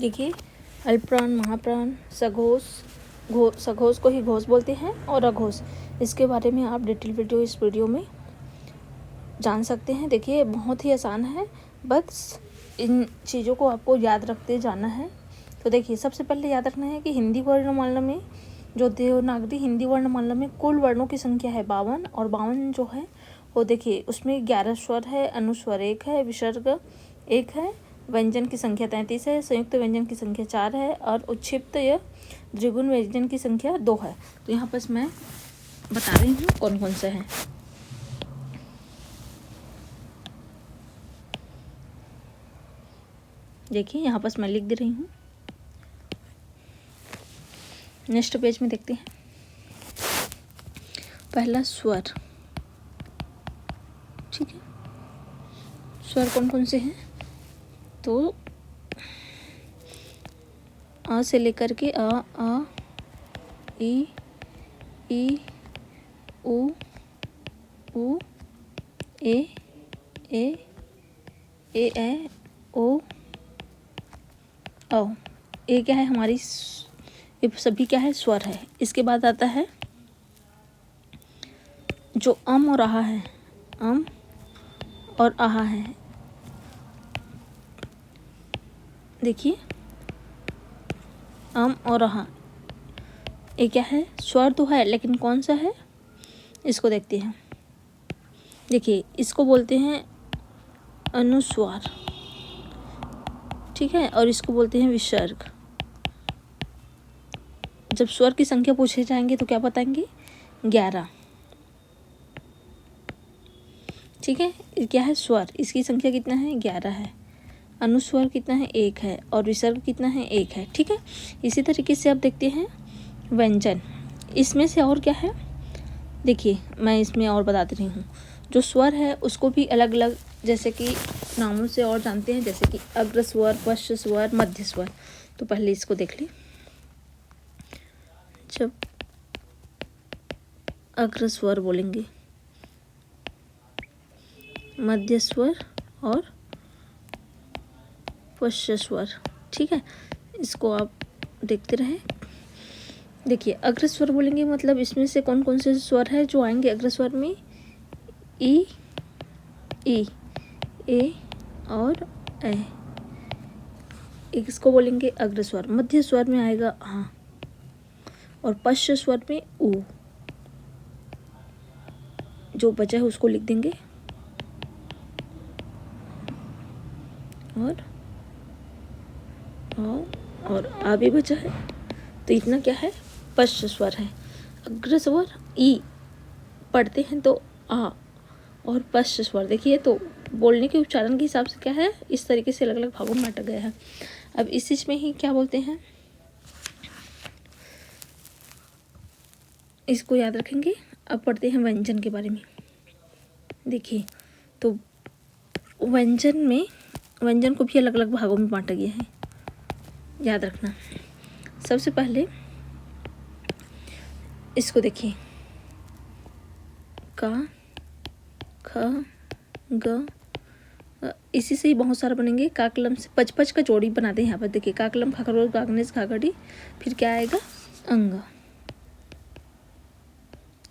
देखिए, अल्पप्राण, महाप्राण, सघोष, सघोष को ही घोष बोलते हैं और अघोष, इसके बारे में आप डिटेल वीडियो इस वीडियो में जान सकते हैं। देखिए, बहुत ही आसान है, बस इन चीज़ों को आपको याद रखते जाना है। तो देखिए, सबसे पहले याद रखना है कि हिंदी वर्णमाला में, जो देवनागरी हिंदी वर्णमाला में कुल वर्णों की संख्या है 52, और 52 जो है वो देखिए उसमें 11 स्वर है, अनुस्वर 1 है, विसर्ग 1 है, व्यंजन की संख्या 33 है, संयुक्त व्यंजन की संख्या 4 है, और उच्छिप्त या द्विगुण व्यंजन की संख्या 2 है। तो यहाँ पर मैं बता रही हूँ कौन कौन से हैं। देखिए, यहाँ पर मैं लिख दे रही हूँ। नेक्स्ट पेज में देखते हैं। पहला स्वर, ठीक है। स्वर कौन कौन से हैं? तो आ से लेकर के आ, ई, उ, ए, ओ, औ। ये क्या है? हमारी ये सभी क्या है? स्वर है। इसके बाद आता है जो अम और आहा है, अम और आहा है। देखिए, अम और आहा, ये क्या है? स्वर तो है, लेकिन कौन सा है इसको देखते हैं। देखिए, इसको बोलते हैं अनुस्वार, ठीक है, और इसको बोलते हैं विसर्ग। जब स्वर की संख्या पूछे जाएंगे तो क्या बताएंगे? 11, ठीक है। ये क्या है? स्वर, इसकी संख्या कितना है? 11 है। अनुस्वर कितना है? 1 है, और विसर्ग कितना है? 1 है, ठीक है। इसी तरीके से आप देखते हैं व्यंजन, इसमें से और क्या है? देखिए, मैं इसमें और बता रही हूँ। जो स्वर है उसको भी अलग अलग जैसे कि नामों से और जानते हैं, जैसे कि अग्र स्वर, पश्च स्वर, मध्य स्वर। तो पहले इसको देख ली। जब अग्र स्वर बोलेंगे, मध्य स्वर और पश्च स्वर, ठीक है। इसको आप देखते रहें। देखिए, अग्र स्वर बोलेंगे मतलब इसमें से कौन कौन से स्वर है जो आएंगे अग्र स्वर में? ई, ए और ए, इसको बोलेंगे अग्र स्वर। मध्य स्वर में आएगा आ, और पश्च स्वर में ऊ। जो बचा है उसको लिख देंगे, और आ भी बचा है। तो इतना क्या है? पश्च स्वर है। अग्र स्वर ई पढ़ते हैं तो आ, और पश्च स्वर देखिए, तो बोलने के उच्चारण के हिसाब से क्या है, इस तरीके से अलग अलग भागों में बांटा गया है। अब इस चीज में ही क्या बोलते हैं, इसको याद रखेंगे। अब पढ़ते हैं व्यंजन के बारे में। देखिए, तो व्यंजन को भी अलग अलग भागों में बांटा गया है, याद रखना। सबसे पहले इसको देखिए, का, ख, ग, इसी से ही बहुत सारा बनेंगे। काकलम से 55 का जोड़ी बनाते हैं यहाँ पर। देखिए, काकलम, खाखरोल, गागनेस, घाघड़ी, फिर क्या आएगा? अंग,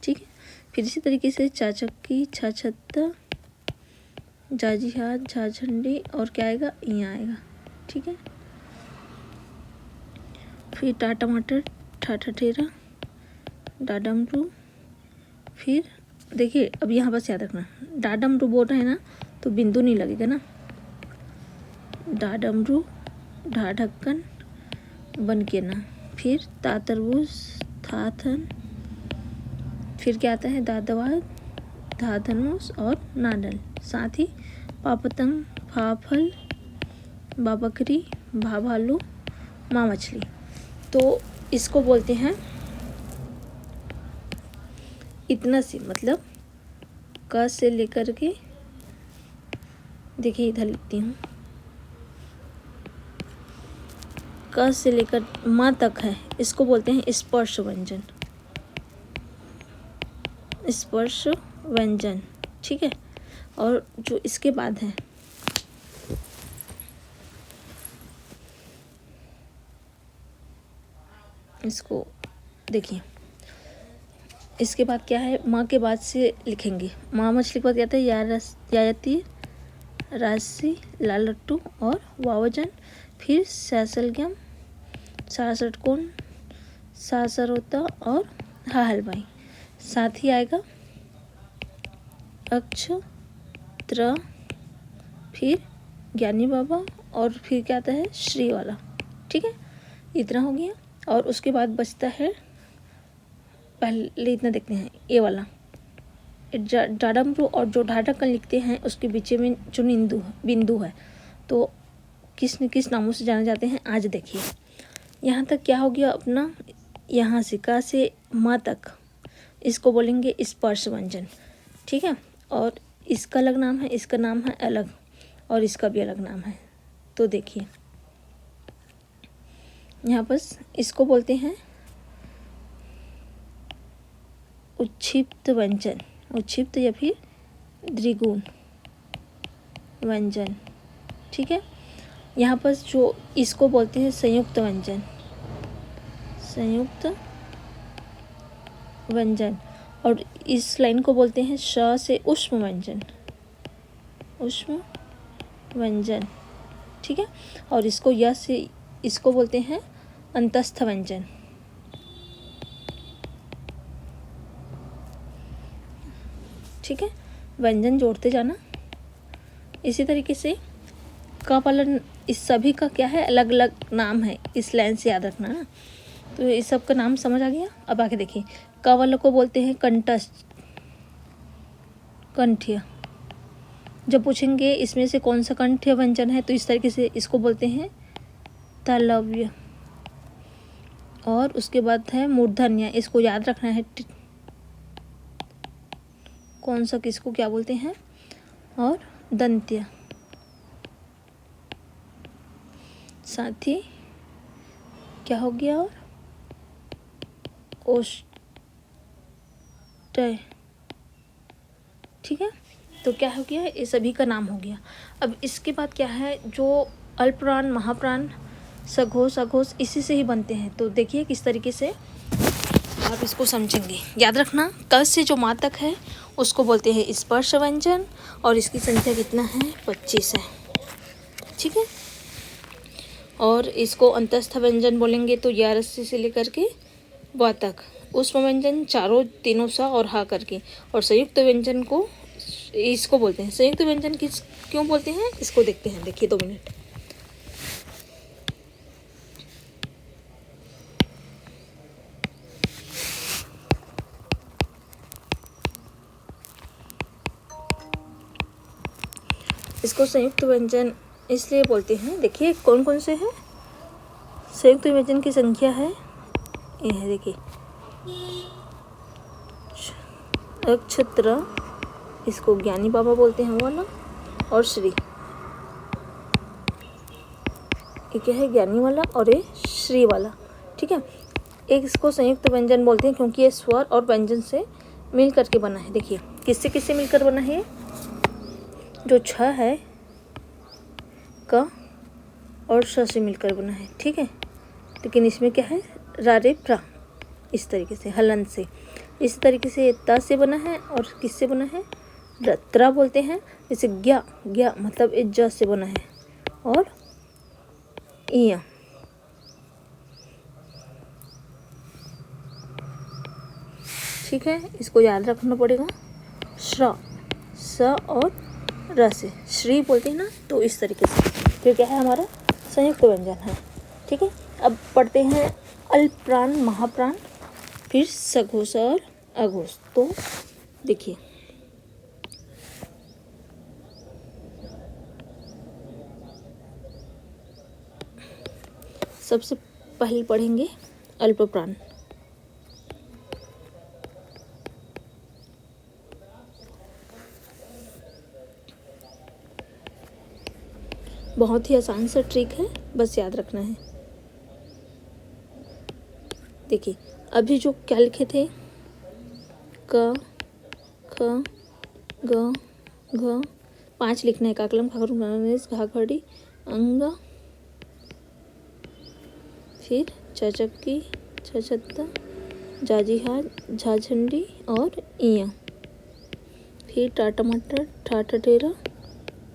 ठीक है। फिर इसी तरीके से चाचक्की, छाछत्ता, जाजिहात, झाझंडी, और क्या आएगा? यहाँ आएगा, ठीक है। फिर टा टमाटर, ठाठठेरा, डाडमरू। फिर देखिए, अब यहाँ बस याद रखना, डाडमरू बोल रहे हैं ना तो बिंदु नहीं लगेगा ना। डाडमरू, ढा ढक्कन, बन के ना। फिर ता तरबूज, था थन। फिर क्या आता है? दादवाद, धा धनुष, और नाडल। साथ ही पापतंग, फा फल, बा बकरी, भा भालू, माँ मछली। तो इसको बोलते हैं इतना सी, मतलब क से लेकर के, देखिए इधर लिखती हूँ, क से लेकर माँ तक है, इसको बोलते हैं स्पर्श व्यंजन, स्पर्श व्यंजन, ठीक है। और जो इसके बाद है इसको देखिए। इसके बाद क्या है, माँ के बाद से लिखेंगे। माँ मछली के बाद क्या था, यायती, राशि, लाल लट्टू और वावजन, फिर सैसलगम, सासटकोन, सासरोता और हा हलवाई। साथ ही आएगा अक्ष त्र, फिर ज्ञानी बाबा और फिर क्या आता है श्री वाला। ठीक है, इतना हो गया। और उसके बाद बचता है, पहले इतना देखते हैं, ये वाला डाडम्ब्रू। और जो ढाढकन लिखते हैं उसके बीच में जो बिंदु है तो किस न किस नामों से जाने जाते हैं आज देखिए। यहाँ तक क्या हो गया अपना, यहाँ से का से माँ तक इसको बोलेंगे स्पर्श व्यंजन। ठीक है, और इसका अलग नाम है, इसका नाम है अलग, और इसका भी अलग नाम है। तो देखिए यहाँ पर इसको बोलते हैं उच्छिप्त व्यंजन, उच्छिप्त या फिर द्विगुण व्यंजन। ठीक है, यहाँ पर जो इसको बोलते हैं संयुक्त व्यंजन, संयुक्त व्यंजन। और इस लाइन को बोलते हैं श से ऊष्म व्यंजन, ऊष्म व्यंजन। ठीक है, और इसको य से इसको बोलते हैं अंतस्थ व्यंजन। ठीक है, व्यंजन जोड़ते जाना। इसी तरीके से क वाला, इस सभी का क्या है अलग अलग नाम है, इस लाइन से याद रखना ना। तो इस सब का नाम समझ आ गया। अब आके देखिए, क वाला को बोलते हैं कंठस्थ, कंठ्य। जब पूछेंगे इसमें से कौन सा कंठ्य व्यंजन है तो इस तरीके से इसको बोलते हैं तालव्य। और उसके बाद है मूर्धन्य, इसको याद रखना है कौन सा किसको क्या बोलते हैं। और दंत्य, साथ ही क्या हो गया, और ओष्ठ। ठीक है, तो क्या हो गया, ये सभी का नाम हो गया। अब इसके बाद क्या है, जो अल्पप्राण, महाप्राण, सघोष, अघोष इसी से ही बनते हैं। तो देखिए किस तरीके से आप इसको समझेंगे। याद रखना, क से जो माँ तक है उसको बोलते हैं स्पर्श व्यंजन, और इसकी संख्या कितना है, 25 है। ठीक है, और इसको अंतस्थ व्यंजन बोलेंगे तो 11 से लेकर के व तक। ऊष्म व्यंजन चारों, तीनों सा और हा करके। और संयुक्त व्यंजन को इसको बोलते हैं, संयुक्त व्यंजन किस क्यों बोलते हैं इसको देखते हैं। देखिए 2 मिनट। इसको संयुक्त व्यंजन इसलिए बोलते हैं, देखिए कौन कौन से हैं। संयुक्त व्यंजन की संख्या है, ये है देखिए, अक्षत्र, इसको ज्ञानी बाबा बोलते हैं वाला, और श्री, ये क्या है ज्ञानी वाला और ये श्री वाला। ठीक है, एक इसको संयुक्त व्यंजन बोलते हैं क्योंकि ये स्वर और व्यंजन से मिल करके बना है। देखिए किससे किससे मिलकर बना है, जो छ है क और श से मिलकर बना है। ठीक है, लेकिन इसमें क्या है रा रे प्रा, इस तरीके से हलंत से। इस तरीके से त से बना है, और किससे बना है, त्रा बोलते हैं। जैसे ज्ञा, ज्ञा मतलब ये ज से बना है, और इया। ठीक है, इसको याद रखना पड़ेगा। श्र, स और र से श्री बोलते हैं ना, तो इस तरीके से फिर क्या है हमारा संयुक्त व्यंजन है। ठीक है, अब पढ़ते हैं अल्पप्राण, महाप्राण, फिर सघोष और अघोष। तो देखिए सबसे पहले पढ़ेंगे अल्पप्राण। बहुत ही आसान सा ट्रिक है, बस याद रखना है। देखिए अभी जो क्या लिखे थे, क, ख, ग, घ, 5 लिखना है। काकलम, खाकरम, गणेश, घाघड़ी, अंग, फिर चचक्की, छछत्ता, जाजिहा, झाझंडी और इयां। फिर टा टमाटर, ठा ठठेरा,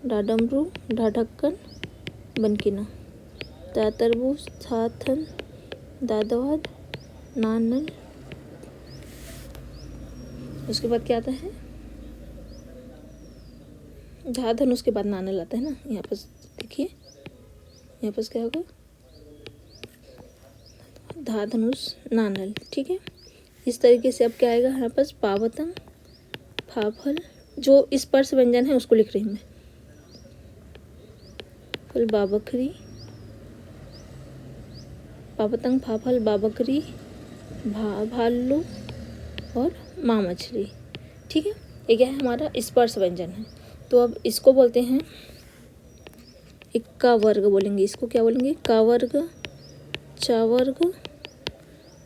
डा डमरू, ढा ढक्कन, बनकीना, ता तरबूज, था थन, दादवाद, ना नल। उसके बाद क्या आता है, झा धनुष के बाद नानल आता है ना। यहाँ पर देखिए, यहाँ पर क्या होगा, धा धनुष नानल। ठीक है, इस तरीके से अब क्या आएगा यहाँ पर, पावतंग, फाफल, जो स्पर्श व्यंजन है उसको लिख रही हूँ मैं, फल बाबकरी, पावतंग, फाफल, बाबकरी, भालू और माँ मछली। ठीक है, ये क्या है, हमारा स्पर्श व्यंजन है। तो अब इसको बोलते हैं इक्का वर्ग बोलेंगे। इसको क्या बोलेंगे, का वर्ग, चा वर्ग,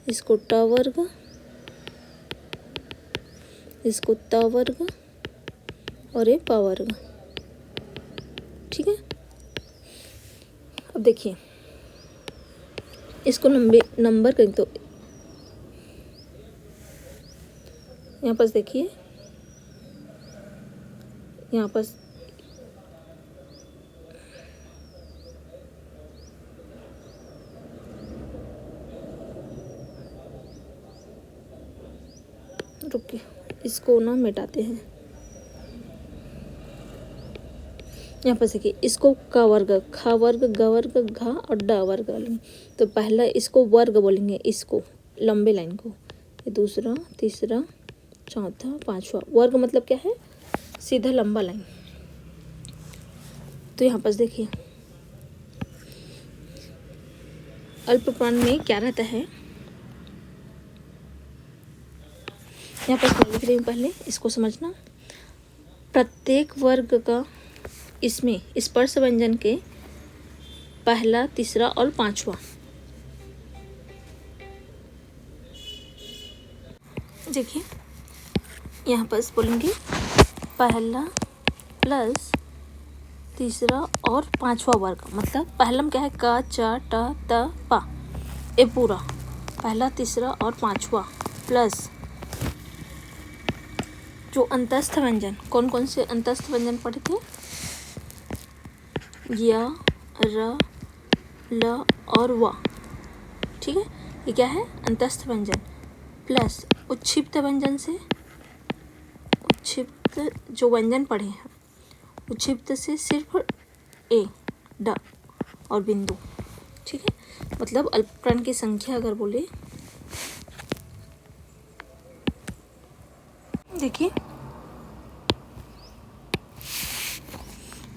इसको टा वर्ग, इसको ता वर्ग और ये पा वर्ग। ठीक है, अब देखिए इसको नंबर करें तो यहाँ पर देखिए, यहाँ पर रुकिए, इसको ना मिटाते हैं। यहाँ पर देखिए, इसको का वर्ग, खा वर्ग, ग वर्ग, घा और डा वर्ग बोलेंगे। तो पहला इसको वर्ग बोलेंगे, इसको लंबे लाइन को, ये दूसरा, तीसरा, चौथा, पांचवा। वर्ग मतलब क्या है, सीधा लंबा लाइन। तो यहाँ पर देखिए अल्प प्राण में क्या रहता है, यहाँ पर मैं लिख रही हूँ, पहले इसको समझना। प्रत्येक वर्ग का इसमें स्पर्श व्यंजन के पहला, तीसरा और पांचवा। देखिए यहाँ पर बोलेंगे पहला प्लस तीसरा और पांचवा वर्ग। मतलब पहला में क्या है, का, चा, टा, ता, पा, ये पूरा पहला, तीसरा और पांचवा, प्लस जो अंतस्थ व्यंजन, कौन कौन से अंतस्थ व्यंजन पढ़े थे, या, र, ल और व। ठीक है, ये क्या है, अंतस्थ व्यंजन, प्लस उच्छिप्त व्यंजन से, उच्छिप्त जो व्यंजन पढ़े हैं, उच्छिप्त से सिर्फ ए, ड और बिंदु। ठीक है, मतलब अल्प प्राण की संख्या अगर बोले, देखिए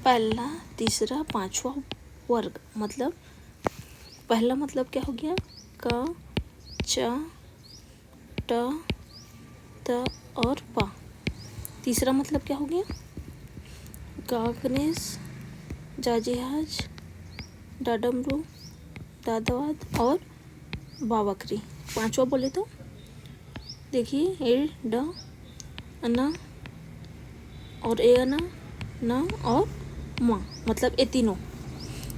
पहला, तीसरा, पांचवा वर्ग। मतलब पहला मतलब क्या हो गया, का, चा, टा, ता और पा। तीसरा मतलब क्या हो गया, गागनेस, जाजिहाज, डाडमरू, दादावाद और बावकरी। पांचवा बोले तो देखिए, ए, ड, अना और ए, अना, न और माँ। मतलब ये तीनों,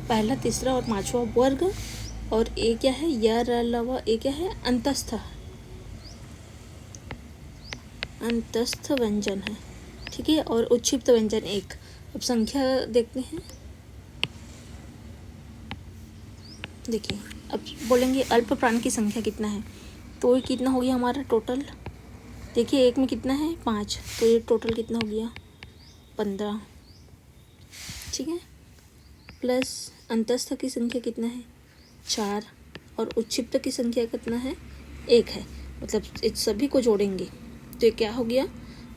पहला, तीसरा और पांचवा वर्ग। और ए क्या है, या, र, ल, व, ए क्या है, अंतस्थ, अंतस्थ व्यंजन है। ठीक है, और उच्छिप्त व्यंजन एक। अब संख्या देखते हैं, देखिए अब बोलेंगे अल्प प्राण की संख्या कितना है। तो ये कितना हो गया हमारा टोटल, देखिए एक में कितना है, 5, तो ये टोटल कितना हो गया, 15। ठीक है, प्लस अंतस्थ की संख्या कितना है, 4, और उच्छिप्त की संख्या कितना है, 1 है। मतलब इस सभी को जोड़ेंगे तो ये क्या हो गया,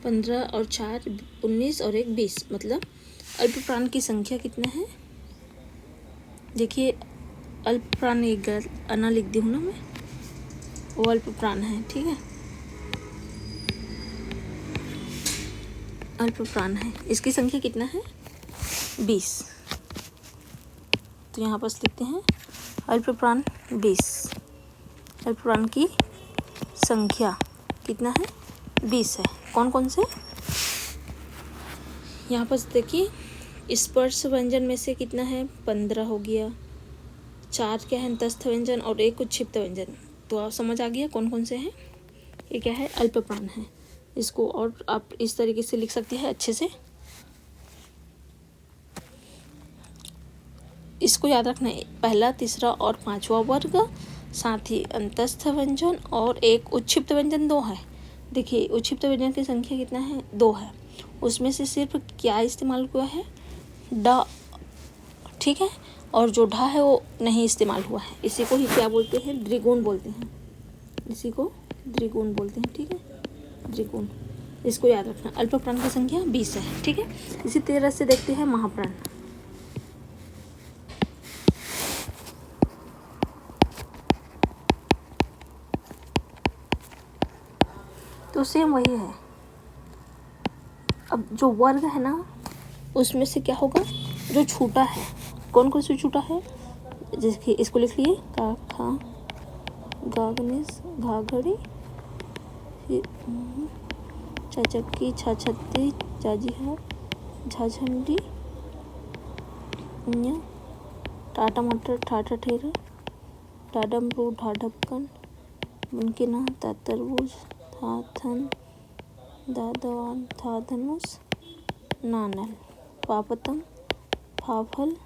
15 और 4 19 और 1 20। मतलब अल्प प्राण की संख्या कितना है, देखिए अल्प प्राण, एक अना लिख दी हूँ ना मैं, वो अल्प प्राण है। ठीक है, अल्प प्राण है, इसकी संख्या कितना है, 20। तो यहाँ पर लिखते हैं अल्प प्राण 20। अल्प प्राण की संख्या कितना है, 20 है। कौन कौन से, यहाँ पर देखिए स्पर्श व्यंजन में से कितना है, 15 हो गया, 4 क्या है अंतस्थ व्यंजन और 1 उच्छिप्त व्यंजन। तो आप समझ आ गया कौन कौन से हैं। ये क्या है, अल्प प्राण है। इसको और आप इस तरीके से लिख सकते हैं अच्छे से। इसको याद रखना है, पहला, तीसरा और पांचवा वर्ग, साथ ही अंतस्थ व्यंजन और एक उच्छिप्त व्यंजन 2 है। देखिए उच्छिप्त व्यंजन की संख्या कितना है, 2 है। उसमें से सिर्फ क्या इस्तेमाल हुआ है, ड, ठीक है, और जो ढा है वो नहीं इस्तेमाल हुआ है। इसी को ही क्या बोलते हैं, द्विगुण बोलते हैं। इसी को द्विगुण बोलते हैं, ठीक है, द्विगुण। इसको याद रखना। अल्प प्राण की संख्या 20 है, ठीक है। इसी तरह से देखते हैं महाप्राण। तो सेम वही है। अब जो वर्ग है ना, उसमें से क्या होगा, जो छूटा है, कौन कौन से छूटा है, जैसे इसको लिख लिए, का खा गागनिस घाघड़ी, चाचक्की छाछत्ती जाजीहा झाझंडी, टाटा मटर ठाठा ठेरा, टाडमरू ढाढपकन, मुनकिना तातरबूज थाथन दादवान थाधनुस, नानल, पापतम, फाफल,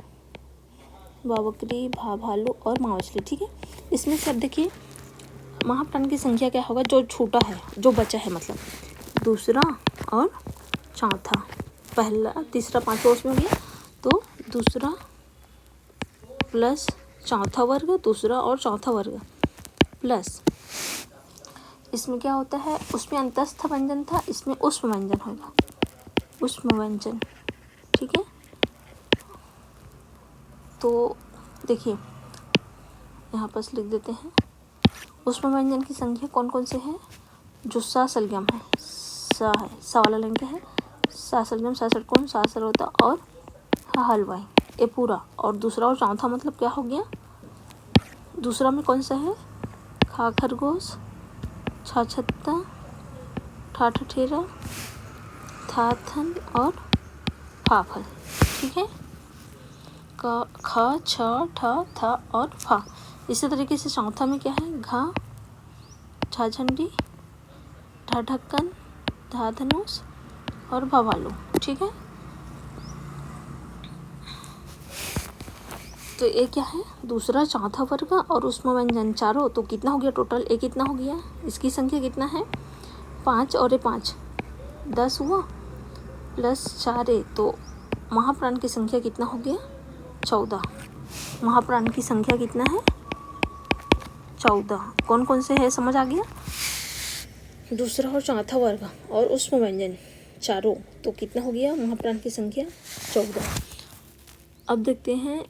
बाबकरी, भाभालू और मावछली, ठीक है। इसमें से अब देखिए महाप्राण की संख्या क्या होगा, जो छूटा है, जो बचा है, मतलब दूसरा और चौथा, पहला, तीसरा, पांचवा उसमें हो गया, तो दूसरा प्लस चौथा वर्ग, दूसरा और चौथा वर्ग प्लस, इसमें क्या होता है, उसमें अंतस्थ व्यंजन था, इसमें उष्म व्यंजन होगा, उष्म व्यंजन, ठीक है। तो देखिए यहाँ पर लिख देते हैं, उष्म व्यंजन की संख्या कौन कौन से हैं, जो सा सलगम है, सा है, सा वाला लिंक है, सा सलगम, सा षटकोण, सा सरलता और हा हलवाई, ये पूरा। और दूसरा और चौथा मतलब क्या हो गया, दूसरा में कौन सा है, खा खरगोश, छा छत्ता, ठाठा ठेरा, थाथन और फाफल, ठीक है। का खा छ ठा था और फा। इसी तरीके से चौथा में क्या है, घा झाझंडी, ढाढक्कन, धाधनुष और भवालू, ठीक है। तो ये क्या है, दूसरा, चौथा वर्ग और उष्म व्यंजन चारों, तो कितना हो गया टोटल, ये कितना हो गया, इसकी संख्या कितना है, 5 और ये 5 10 हुआ, प्लस 4 है, तो महाप्राण की संख्या कितना हो गया, 14। महाप्राण की संख्या कितना है, 14। कौन कौन से है समझ आ गया, दूसरा और चौथा वर्ग और उष्म व्यंजन चारों, तो कितना हो गया महाप्राण की संख्या 14। अब देखते हैं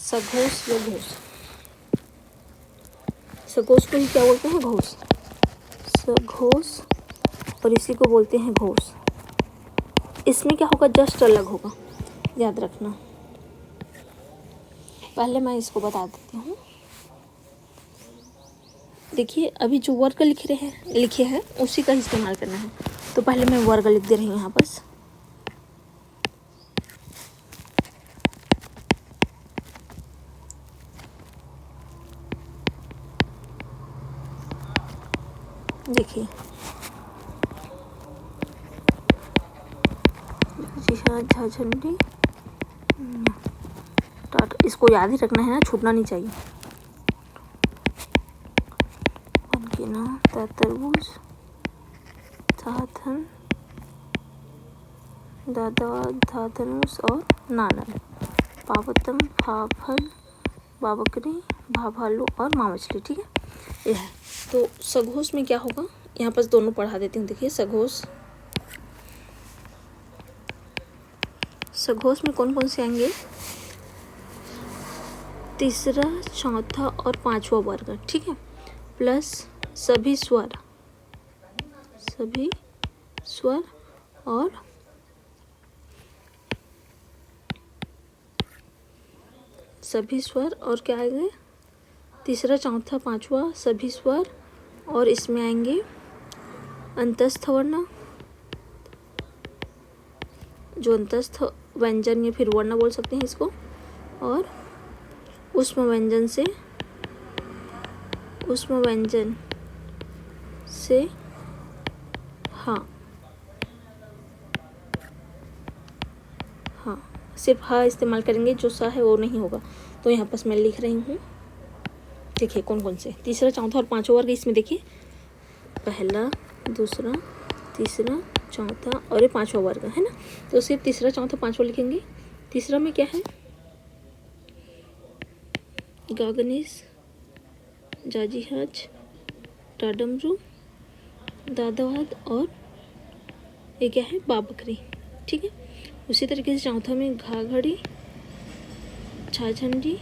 सघोष या घोष। सघोष को ही क्या बोलते हैं, घोष, सघोष, और इसी को बोलते हैं घोष। इसमें क्या होगा, जस्ट अलग होगा, याद रखना। पहले मैं इसको बता देती हूँ। देखिए अभी जो वर्ग लिखे हैं उसी का इस्तेमाल करना है। तो पहले मैं वर्ग लिख दे रही हूँ यहाँ पर। देखिए झाझंडी, टाटा, इसको याद ही रखना है ना, छूटना नहीं चाहिए। तरबूज, थाथन, दादा धाधनुष और नानल, पावतम, फाफल, बाबकरी, भाभालू और मावछली, ठीक है। यह है। तो सघोष में क्या होगा, यहाँ पर दोनों पढ़ा देती हूँ। देखिए सघोष में कौन कौन से आएंगे, तीसरा, चौथा और पांचवा वर्ग, ठीक है, प्लस सभी स्वर और क्या आएंगे, तीसरा, चौथा, पांचवा सभी स्वर, और इसमें आएंगे अंतस्थ वर्ण, जो अंतस्थ व्यंजन या फिर वर्ण बोल सकते हैं इसको, और उष्म व्यंजन से ऊष्म व्यंजन से हाँ हाँ सिर्फ हाँ इस्तेमाल करेंगे, जो सा है वो नहीं होगा। तो यहाँ पर मैं लिख रही हूँ, देखिए कौन कौन से तीसरा चौथा और पांचवा वर्ग इसमें देखिए, पहला दूसरा तीसरा चौथा और ये पांचवा वर्ग है ना। तो सिर्फ तीसरा चौथा पांचवा लिखेंगे। तीसरा में क्या है, गागनिस, जाजीहाज, टाडमरू, दादावाद और ये क्या है, बाबकरी। ठीक है। उसी तरीके से चौथा में घाघड़ी, झाझंडी,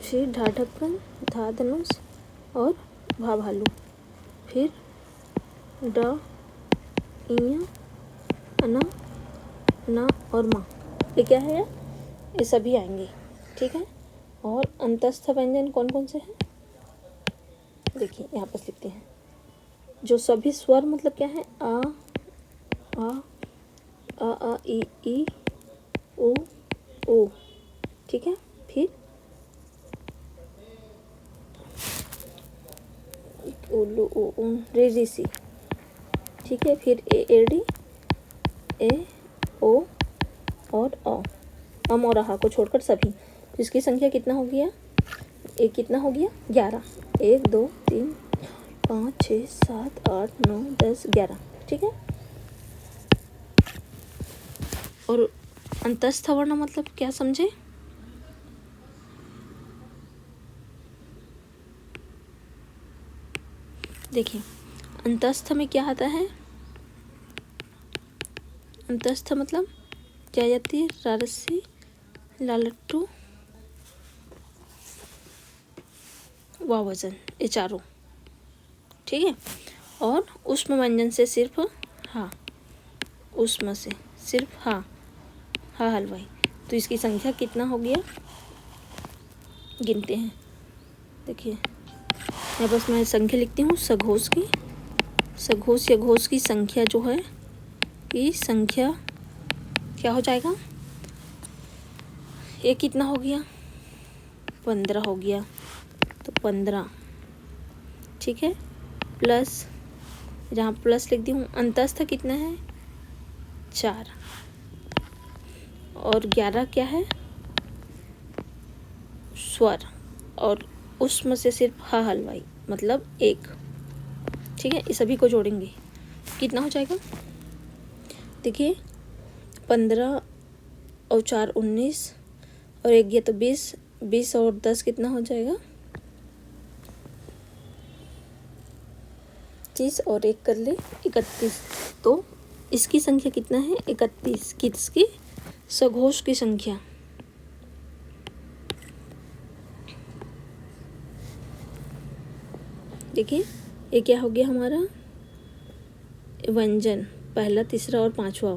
फिर ढाढक्कन, धाधनुष और भाभालू, फिर ड, इया, अना, ना और माँ, ये क्या है, ये सभी आएंगे। ठीक है। और अंतस्थ व्यंजन कौन कौन से हैं, देखिए यहाँ पर लिखते हैं, जो सभी स्वर मतलब क्या है, आ ई उ। ठीक है। फिर उल्लू उ रे री सी। ठीक है। फिर ए एडी, ए ओ और अ, अम और अहा को छोड़कर सभी। तो इसकी संख्या कितना हो गया, एक कितना हो गया, 11। 1 2 3 5 6 7 8 9 10 11। ठीक है। और अंतस्थ वर्ण मतलब क्या समझे, देखिए अंतस्थ में क्या आता है, अंतस्थ मतलब क्या जाती है, रारसी, लालट्टू, वावजन, ये चारों। ठीक है। और उष्म व्यंजन से सिर्फ हाँ, उष्म से सिर्फ हाँ, हाँ हलवाई। तो इसकी संख्या कितना हो गया, गिनते हैं। देखिए यहाँ बस मैं संख्या लिखती हूँ, सघोष की, सघोष या घोष की संख्या जो है, की संख्या क्या हो जाएगा, ये कितना हो गया, 15 हो गया। तो 15। ठीक है। प्लस, जहाँ प्लस लिख दी हूँ, अंतस्थ कितना है, 4 और 11 क्या है, स्वर, और उष्म से सिर्फ हा हलवाई मतलब 1। ठीक है। इस सभी को जोड़ेंगे, कितना हो जाएगा, देखिए 15 और 4 19 और 1 गया तो 20, 20 और 10 कितना हो जाएगा, 30 और 1 कर ले 31। तो इसकी संख्या कितना है, 31। किसकी, सघोष की संख्या। देखिए ये क्या हो गया हमारा, व्यंजन, पहला तीसरा और पांचवा,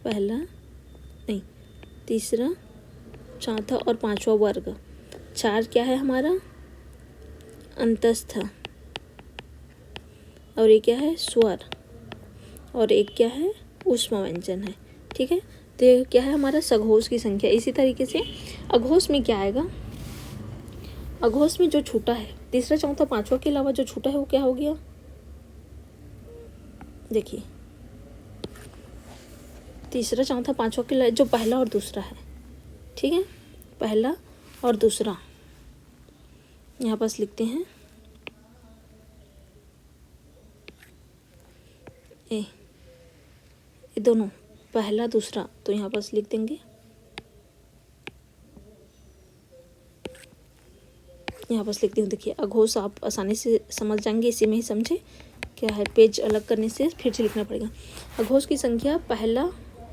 पहला नहीं तीसरा चौथा और पांचवा वर्ग। 4 क्या है हमारा, अंतस्थ, और ये क्या है, स्वर, और 1 क्या है, उष्म व्यंजन है। ठीक है। तो ये क्या है हमारा, सघोष की संख्या। इसी तरीके से अघोष में क्या आएगा, अघोष में जो छूटा है, तीसरा चौथा पांचवा के अलावा जो छूटा है वो क्या हो गया, देखिए तीसरा चौथा पांचवा के अलावा जो पहला और दूसरा है। ठीक है। पहला और दूसरा यहाँ पास लिखते हैं, ये दोनों पहला दूसरा, तो यहाँ पास लिख देंगे, यहाँ पास लिखती हूँ। देखिए अघोष आप आसानी से समझ जाएंगे, इसी में ही समझे क्या है, पेज अलग करने से फिर से लिखना पड़ेगा। अघोष की संख्या पहला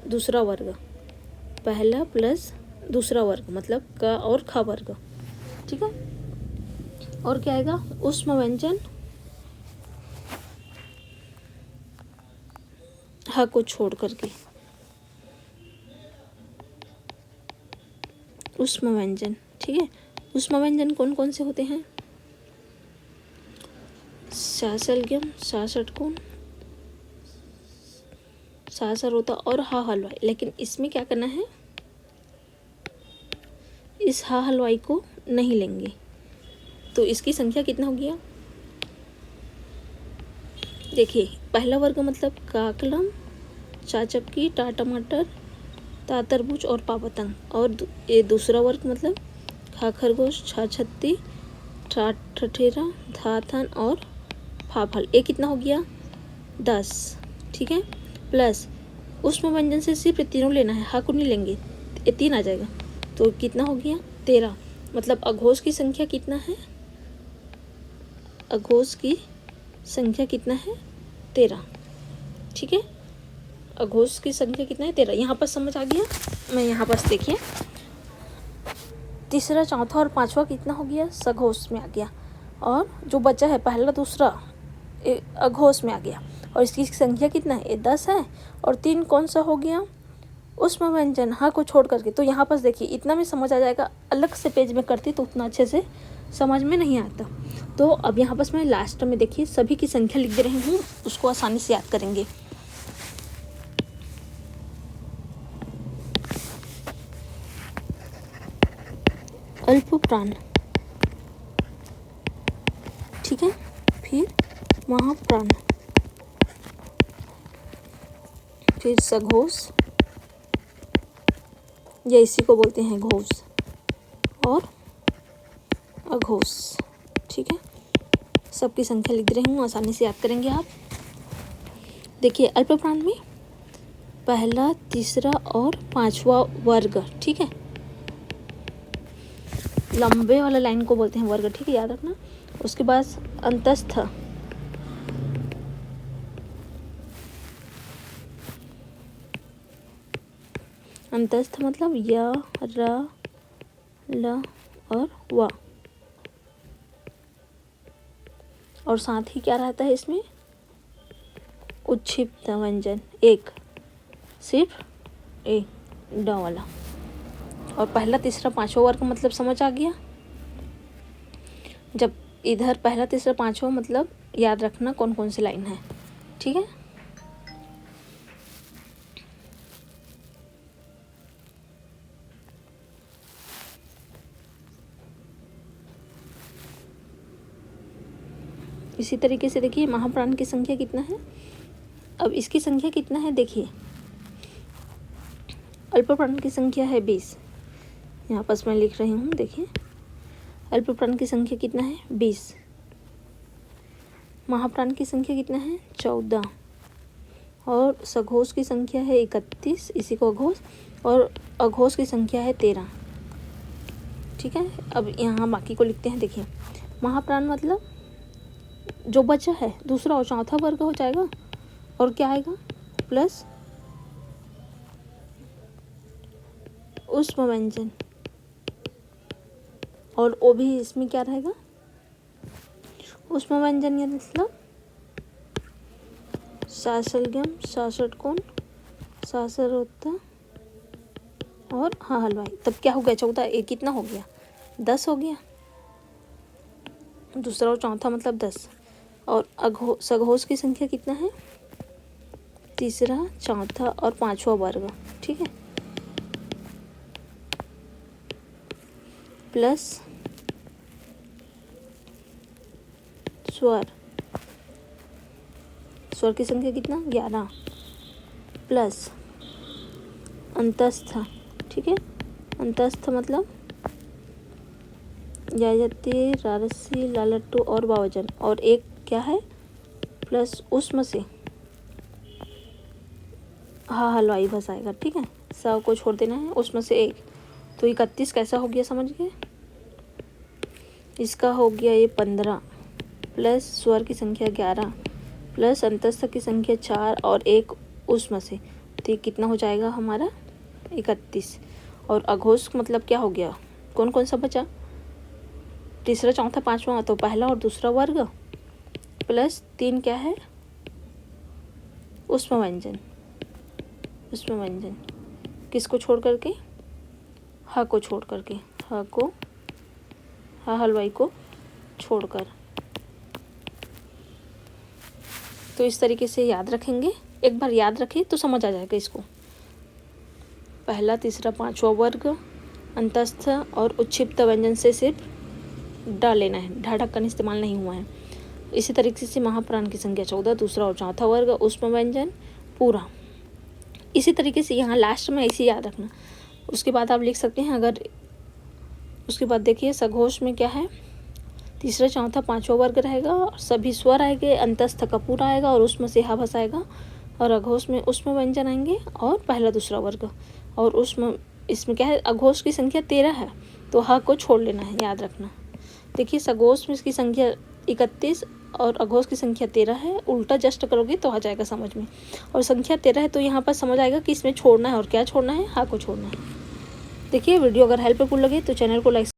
दूसरा वर्ग, पहला प्लस दूसरा वर्ग मतलब क और ख वर्ग। ठीक है। और क्या आएगा, उष्म व्यंजन, ह को छोड़ करके, उष्म व्यंजन। ठीक है। उष्म व्यंजन कौन कौन से होते हैं, सासलग्यम, सासटकोण, सासर होता और हा हलवाई। लेकिन इसमें क्या करना है, इस हा हलवाई को नहीं लेंगे। तो इसकी संख्या कितना हो गया? देखिए, पहला वर्ग मतलब का कलम, चा चक्की, टा टमाटर, ता तरबूज और पा पतंग। और ये दूसरा वर्ग मतलब खा खरगोश, छा छत्ती, ठा ठठेरा, था थन और फा फल। ये कितना हो गया? 10। ठीक है, प्लस उसमें व्यंजन से सिर्फ ये तीनों लेना है, हा को नहीं लेंगे, ये 3 आ जाएगा। तो कितना हो गया? 13। मतलब अघोष की संख्या कितना है? अघोष की संख्या कितना है? 13। ठीक है, अघोष की संख्या कितना है? 13। यहाँ पर समझ आ गया? मैं यहाँ पर देखिए, तीसरा, चौथा और पांचवा कितना हो गया? सघोष में आ गया। और जो बचा है पहला दूसरा अघोष में आ गया। और इसकी संख्या कितना है? 10 है। और 3 कौन सा हो गया? उसमें व्यंजन हा को छोड़ करके। तो यहाँ पर देखिए, इतना में समझ आ जाएगा। अलग से पेज में करती तो उतना अच्छे से समझ में नहीं आता। तो अब यहाँ पर मैं लास्ट में देखिए सभी की संख्या लिख दे रही हूँ, उसको आसानी से याद करेंगे। अल्पप्राण, ठीक है, फिर महाप्राण, फिर सघोष, या इसी को बोलते हैं घोष, और अघोष। ठीक है, सबकी संख्या लिख रही हूँ, आसानी से याद करेंगे आप। देखिए, अल्पप्राण में पहला, तीसरा और पांचवा वर्ग, ठीक है, लंबे वाला लाइन को बोलते हैं वर्ग, ठीक है, याद रखना। उसके बाद अंतस्थ, अंतस्थ मतलब य, र, ल और व। और साथ ही क्या रहता है इसमें? उच्छिप्त व्यंजन, एक, सिर्फ एक, ड वाला। और पहला, तीसरा, पांचवा वर्ग मतलब समझ आ गया। जब इधर पहला, तीसरा, पांचवा मतलब याद रखना कौन कौन सी लाइन है, ठीक है। इसी तरीके से देखिए, महाप्राण की संख्या कितना है? अब इसकी संख्या कितना है देखिए, अल्पप्राण की संख्या है 20। यहाँ पर मैं लिख रही हूँ, देखिए, अल्पप्राण की संख्या कितना है? 20। महाप्राण की संख्या कितना है? 14। और सघोष की संख्या है 31, इसी को अघोष। और अघोष की संख्या है 13। ठीक है, अब यहाँ बाकी को लिखते हैं। देखिए, महाप्राण मतलब जो बचा है दूसरा और चौथा वर्ग हो जाएगा। और क्या आएगा? प्लस उष्म व्यंजन, और वो भी इसमें क्या रहेगा? उष्म व्यंजन, या मतलब सासलगम, सासटकोण, सासरोत्ता और हाँ हलवाई। तब क्या हो गया? 14। एक कितना हो गया? 10 हो गया। दूसरा और चौथा मतलब 10। और सघोष की संख्या कितना है? तीसरा, चौथा और पांचवा वर्ग, ठीक है, प्लस स्वर, स्वर की संख्या कितना? 11, प्लस अंतस्थ, ठीक है, अंतस्थ मतलब जायजती, रारसी, लालट्टू और बावजन। और एक क्या है? प्लस उसमें से हाँ हलवाई बस आएगा, ठीक है, सौ को छोड़ देना है, उसमें से एक। तो 31 कैसा हो गया, समझ गए? इसका हो गया ये 15, प्लस स्वर की संख्या 11, प्लस अंतस्थ की संख्या 4 और एक उसमें से। तो ये कितना हो जाएगा हमारा? 31। और अघोष मतलब क्या हो गया? कौन कौन सा बचा? तीसरा, चौथा, पांचवा, तो पहला और दूसरा वर्ग, प्लस 3 क्या है? उष्म व्यंजन। उष्म व्यंजन किसको छोड़ करके? हा को छोड़ करके, हा को, हा हलवाई को छोड़कर। तो इस तरीके से याद रखेंगे। एक बार याद रखें तो समझ आ जाएगा इसको। पहला, तीसरा, पांचवा वर्ग, अंतस्थ और उच्छिप्त व्यंजन से सिर्फ ड लेना है, ढ ढक्कन इस्तेमाल नहीं हुआ है। इसी तरीके से महाप्राण की संख्या 14, दूसरा और चौथा वर्ग ऊष्म व्यंजन पूरा। इसी तरीके से यहाँ लास्ट में इसे याद रखना। उसके बाद आप लिख सकते हैं अगर, उसके बाद देखिए सघोष में क्या है, तीसरा चौथा पांचवा वर्ग रहेगा और सभी स्वर आएंगे, अंतस्थ का पूरा आएगा और उसमें से हा बस आएगा, और अघोष में उष्म व्यंजन आएंगे और पहला दूसरा वर्ग। और उष्म, इसमें क्या है, अघोष की संख्या 13 है तो ह को छोड़ लेना है, याद रखना। देखिए सघोष में इसकी संख्या 31 और अघोष की संख्या 13 है, उल्टा जस्ट करोगे तो आ जाएगा समझ में। और संख्या 13 है तो यहाँ पर समझ आएगा कि इसमें छोड़ना है, और क्या छोड़ना है, हा को छोड़ना है। देखिए वीडियो अगर हेल्पफुल लगे तो चैनल को लाइक